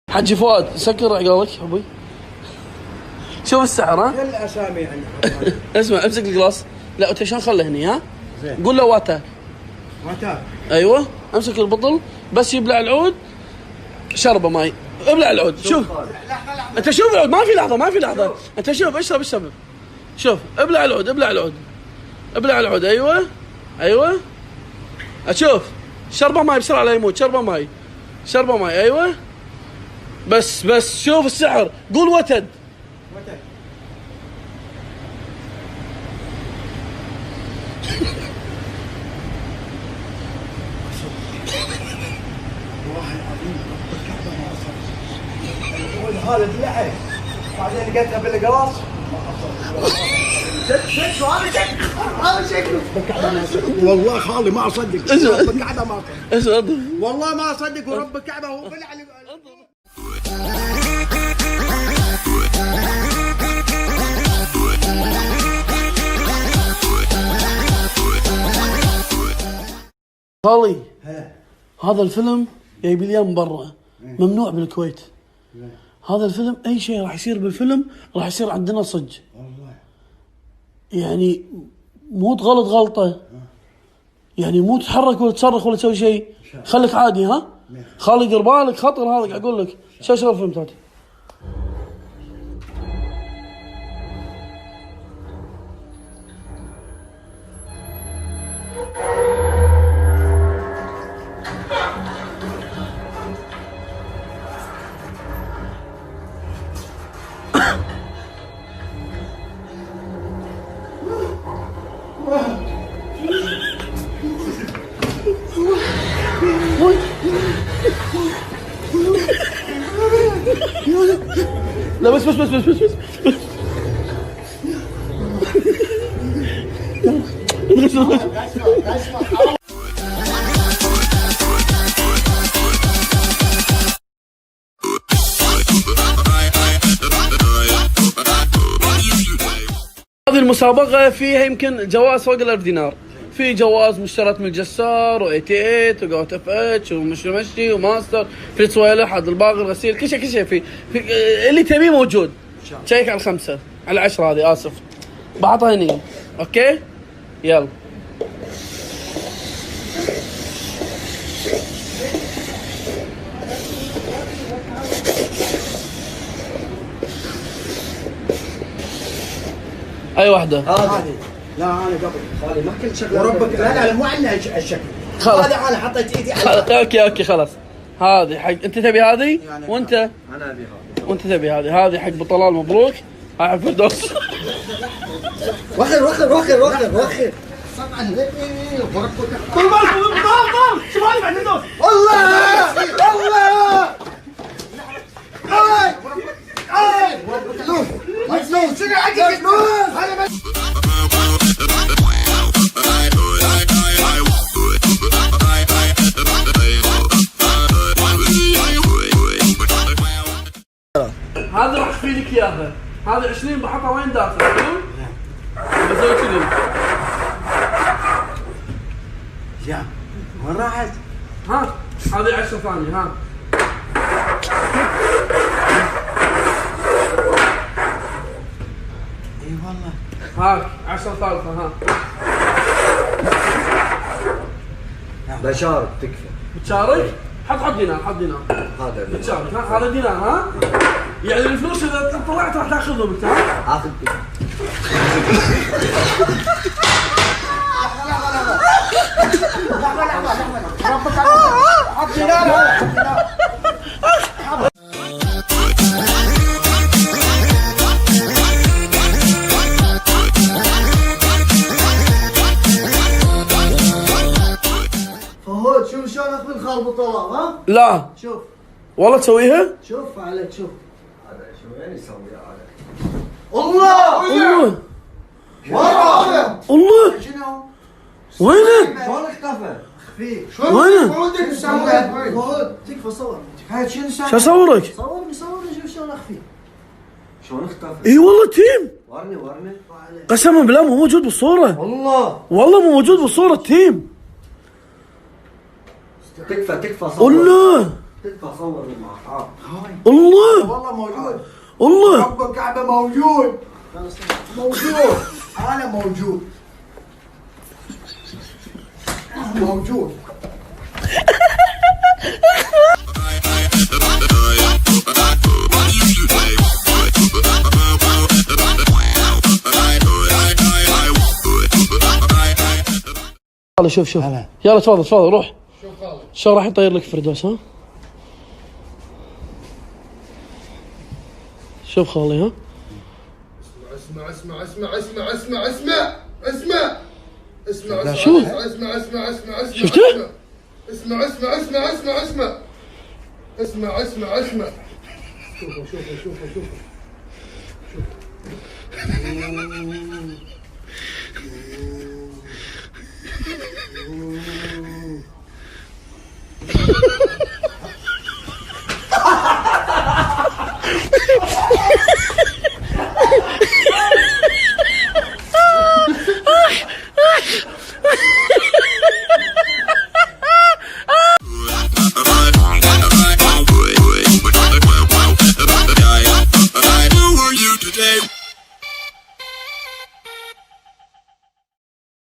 حجي فؤاد سكر عقالك ابوي. شوف السعر ها؟ كل اسامي عندي. اسمع امسك الجلاس. لا انت شلون خله هني ها؟ زين. قول له واتاك. واتاك. ايوه امسك البطل بس يبلع العود شربه ماي. ابلع العود شوف. انت شوف العود ما في لحظه ما في لحظه. انت شوف اشرب. شوف ابلع العود ابلع العود ايوه اشوف شربه ماي بسرعه لا يموت. شربه ماي ايوه بس شوف السعر. قول وتد. هذا دلعي بعدين لقيتها بالقلاص هذا شكله والله خالي ما اصدق رب الكعبه ما اصدق والله ما اصدق ورب الكعبه هو بلع لي. خالي هذا الفيلم جايب لي من برا ممنوع بالكويت. هذا الفيلم اي شيء راح يصير بالفيلم راح يصير عندنا صج. يعني مو تغلط غلطه يعني مو تتحرك ولا تصرخ ولا تسوي شيء. خليك عادي ها. خالي دير بالك خطر هذا قاعد اقول لك. شو اشغل فيلم تاتي. لا بس هذه المسابقة فيها يمكن جوائز فوق ال1000 دينار. في جواز مشترك من الجسار و 88 وقوت اف اتش ومشي وماستر في صويلح حد الباقي الغسيل كل شيء في اللي تبيه موجود. شيك على 5 على 10 هذه اسف بحطها هني. اوكي يلا اي واحدة هذه. لا انا قبل خالي ما كنت شغله وربك لا مو عندنا الشكل. هذه انا حطيت ايدي على اوكي خلاص. هذه حق انت تبي هذه يعني وانت انا ابي هذه وانت تبي هذه حق ابو طلال مبروك. هاي حق فردوس. وخر طبعا وربك طال شوف هذه بعد الدوس. الله شنو عندك هذا هذا راح اخفي لك اياها. هذا 20 بحطها وين داخل بسوي كذي. يا وين راحت؟ ها هذه 10 ثانية ها. اي والله هاك 10 ثالثة ها. بشارك تكفى. بتشارك؟ حط دينار هذا بتشارك ها. هذا دينار ها. يعني الفلوس اذا طلعت راح تاخذهم انت ها. اخذ ربك حط دينار. فهود شوف شلون اخذ الخال ابو طلال ها؟ لا شوف والله تسويها؟ شوف عليك شوف هذا شو يعني يسوي هذا؟ الله والله الله شنو؟ وينه؟ شلون اختفى؟ خفيف وينه؟ ودك تسوي؟ فهود تكفى صور هاي شنو شو اصورك؟ صورني شوف شلون اخفي. شلون اختفى؟ اي والله تيم ورني قسما بالله مو موجود بالصورة. والله مو موجود بالصورة التيم. تكفى صور. والله تكفى صور معك. والله موجود. والله رب الكعبة موجود. أنا موجود. يلا شوف يلا تفضل روح. شو راح يطير لك فردوس ها؟ شوف خالي ها؟ اسمع شو؟ شفته؟ اسمع شوفوا